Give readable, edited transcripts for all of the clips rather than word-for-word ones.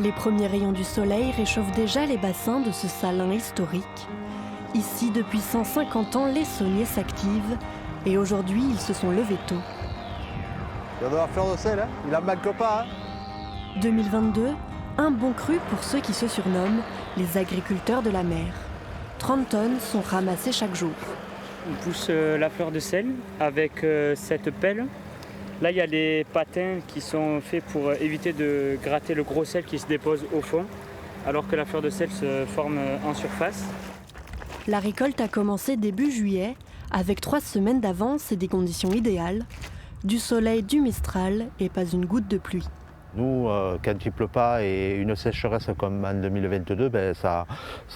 Les premiers rayons du soleil réchauffent déjà les bassins de ce salin historique. Ici, depuis 150 ans, les sauniers s'activent et aujourd'hui, ils se sont levés tôt. Il y a de la fleur de sel, hein, il n'en manque pas. Hein. 2022, un bon cru pour ceux qui se surnomment les agriculteurs de la mer. 30 tonnes sont ramassées chaque jour. On pousse la fleur de sel avec cette pelle. Là, il y a les patins qui sont faits pour éviter de gratter le gros sel qui se dépose au fond, alors que la fleur de sel se forme en surface. La récolte a commencé début juillet, avec 3 semaines d'avance et des conditions idéales. Du soleil, du mistral et pas une goutte de pluie. Nous, quand il ne pleut pas et une sécheresse comme en 2022, ça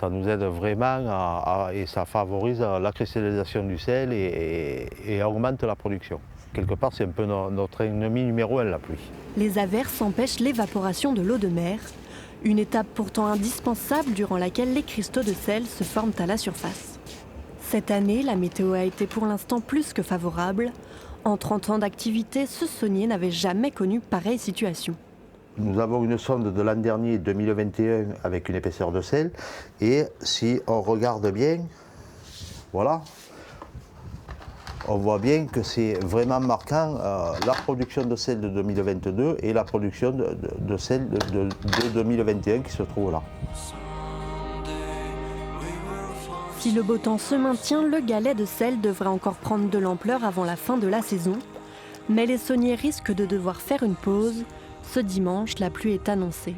nous aide vraiment et ça favorise la cristallisation du sel et augmente la production. Quelque part, c'est un peu notre ennemi numéro 1, la pluie. Les averses empêchent l'évaporation de l'eau de mer, une étape pourtant indispensable durant laquelle les cristaux de sel se forment à la surface. Cette année, la météo a été pour l'instant plus que favorable. En 30 ans d'activité, ce saunier n'avait jamais connu pareille situation. Nous avons une sonde de l'an dernier, 2021, avec une épaisseur de sel. Et si on regarde bien, voilà, on voit bien que c'est vraiment marquant la production de sel de 2022 et la production de sel de 2021 qui se trouve là. Si le beau temps se maintient, le galet de sel devrait encore prendre de l'ampleur avant la fin de la saison. Mais les sauniers risquent de devoir faire une pause. Ce dimanche, la pluie est annoncée.